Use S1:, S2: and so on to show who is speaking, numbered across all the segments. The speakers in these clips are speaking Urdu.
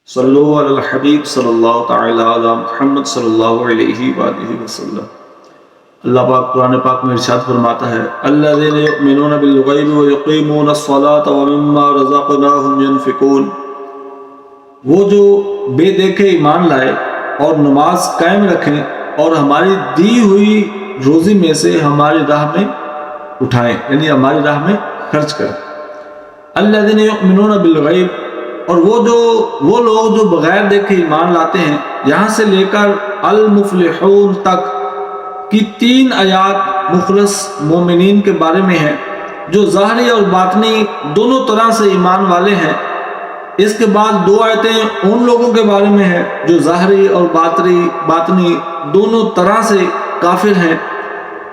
S1: صلو علی الحبیب صلی اللہ تعالی علی محمد صلی اللہ علیہ وآلہ وسلم۔ اللہ پاک قرآن پاک میں ارشاد فرماتا ہے الذین یؤمنون بالغیب ویقیمون الصلاة ومما رزقناہم ینفقون، وہ جو بے دیکھے ایمان لائے اور نماز قائم رکھیں اور ہماری دی ہوئی روزی میں سے ہماری راہ میں اٹھائیں، یعنی ہماری راہ میں خرچ کریں۔ الذین یؤمنون بالغیب، اور وہ لوگ جو بغیر دیکھے ایمان لاتے ہیں، یہاں سے لے کر المفلحون تک کی 3 آیات مخلص مومنین کے بارے میں ہیں جو ظاہری اور باطنی دونوں طرح سے ایمان والے ہیں۔ اس کے بعد 2 آیتیں ان لوگوں کے بارے میں ہیں جو ظاہری اور باطنی دونوں طرح سے کافر ہیں،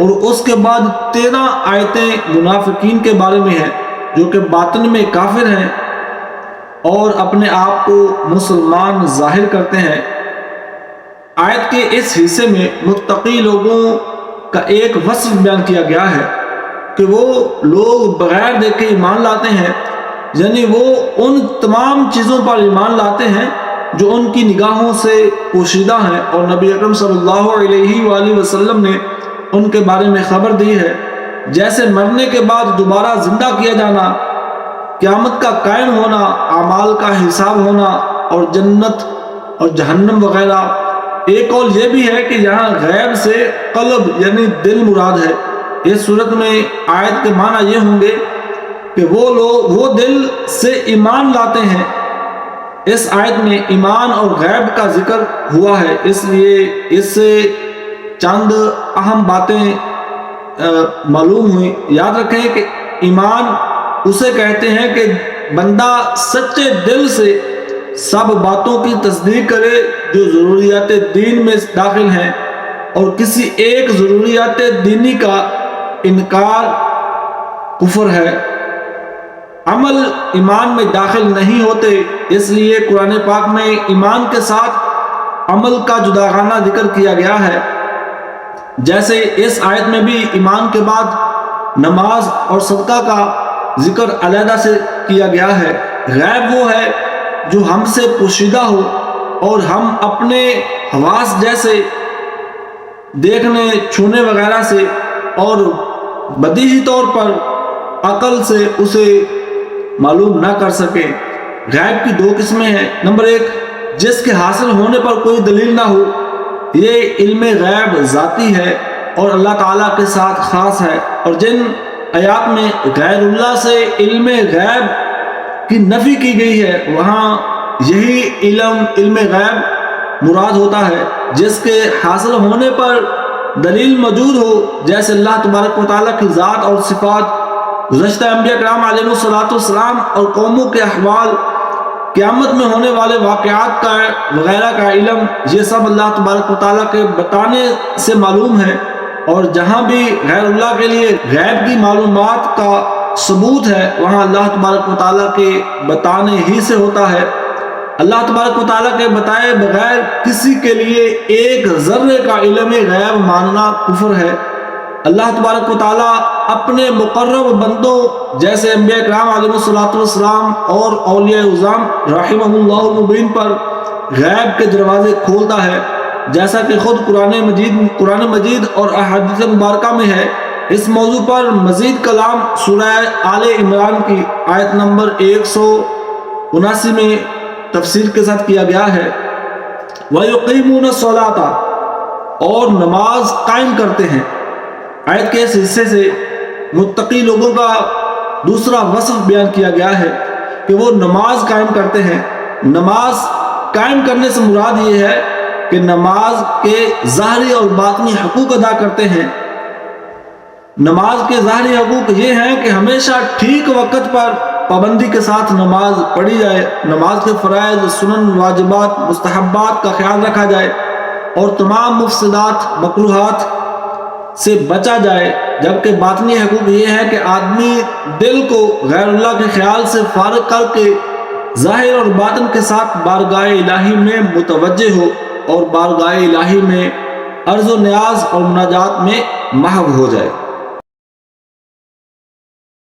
S1: اور اس کے بعد 13 آیتیں منافقین کے بارے میں ہیں جو کہ باطن میں کافر ہیں اور اپنے آپ کو مسلمان ظاہر کرتے ہیں۔ آیت کے اس حصے میں متقی لوگوں کا ایک وصف بیان کیا گیا ہے کہ وہ لوگ بغیر دیکھے ایمان لاتے ہیں، یعنی وہ ان تمام چیزوں پر ایمان لاتے ہیں جو ان کی نگاہوں سے پوشیدہ ہیں، اور نبی اکرم صلی اللہ علیہ وآلہ وسلم نے ان کے بارے میں خبر دی ہے، جیسے مرنے کے بعد دوبارہ زندہ کیا جانا، قیامت کا قائم ہونا، اعمال کا حساب ہونا، اور جنت اور جہنم وغیرہ۔ ایک اور یہ بھی ہے کہ یہاں غیب سے قلب یعنی دل مراد ہے۔ اس صورت میں آیت کے معنی یہ ہوں گے کہ وہ دل سے ایمان لاتے ہیں۔ اس آیت میں ایمان اور غیب کا ذکر ہوا ہے، اس لیے اس سے چند اہم باتیں معلوم ہوئی۔ یاد رکھیں کہ ایمان اسے کہتے ہیں کہ بندہ سچے دل سے سب باتوں کی تصدیق کرے جو ضروریات دین میں داخل ہیں، اور کسی ایک ضروریات دینی کا انکار کفر ہے۔ عمل ایمان میں داخل نہیں ہوتے، اس لیے قرآن پاک میں ایمان کے ساتھ عمل کا جداگانہ ذکر کیا گیا ہے، جیسے اس آیت میں بھی ایمان کے بعد نماز اور صدقہ کا ذکر علیحدہ سے کیا گیا ہے۔ غیب وہ ہے جو ہم سے پوشیدہ ہو اور ہم اپنے حواس جیسے دیکھنے، چھونے وغیرہ سے اور بدیہی طور پر عقل سے اسے معلوم نہ کر سکیں۔ غیب کی 2 قسمیں ہیں۔ نمبر 1، جس کے حاصل ہونے پر کوئی دلیل نہ ہو، یہ علم غیب ذاتی ہے اور اللہ تعالیٰ کے ساتھ خاص ہے، اور جن آیات میں غیر اللہ سے علم غیب کی نفی کی گئی ہے وہاں یہی علم غیب مراد ہوتا ہے جس کے حاصل ہونے پر دلیل موجود ہو، جیسے اللہ تبارک و تعالیٰ کی ذات اور صفات، گزشتہ انبیاء کرام علیہ السلام اور قوموں کے احوال، قیامت میں ہونے والے واقعات کا وغیرہ کا علم، یہ سب اللہ تبارک و تعالیٰ کے بتانے سے معلوم ہے، اور جہاں بھی غیر اللہ کے لیے غیب کی معلومات کا ثبوت ہے وہاں اللہ تبارک و تعالیٰ کے بتانے ہی سے ہوتا ہے۔ اللہ تبارک و تعالیٰ کے بتائے بغیر کسی کے لیے ایک ذرے کا علم غیب ماننا کفر ہے۔ اللہ تبارک و تعالیٰ اپنے مقرب بندوں جیسے انبیاء کرام علیہ السلام اور اولیاء اعظام رحمہ اللہ المبین پر غیب کے دروازے کھولتا ہے، جیسا کہ خود قرآن مجید اور احادیث مبارکہ میں ہے۔ اس موضوع پر مزید کلام سورہ آل عمران کی آیت نمبر 179 میں تفسیر کے ساتھ کیا گیا ہے۔ وَيُقِيمُونَ الصَّلَاةَ، اور نماز قائم کرتے ہیں۔ آیت کے اس حصے سے متقی لوگوں کا دوسرا وصف بیان کیا گیا ہے کہ وہ نماز قائم کرتے ہیں۔ نماز قائم کرنے سے مراد یہ ہے کہ نماز کے ظاہری اور باطنی حقوق ادا کرتے ہیں۔ نماز کے ظاہری حقوق یہ ہیں کہ ہمیشہ ٹھیک وقت پر پابندی کے ساتھ نماز پڑھی جائے، نماز کے فرائض، سنن، واجبات، مستحبات کا خیال رکھا جائے، اور تمام مفسدات، مکروہات سے بچا جائے، جبکہ باطنی حقوق یہ ہے کہ آدمی دل کو غیر اللہ کے خیال سے فارغ کر کے ظاہر اور باطن کے ساتھ بارگاہ الہی میں متوجہ ہو، اور بارگاہ الہی میں عرض و نیاز اور مناجات میں محو ہو جائے۔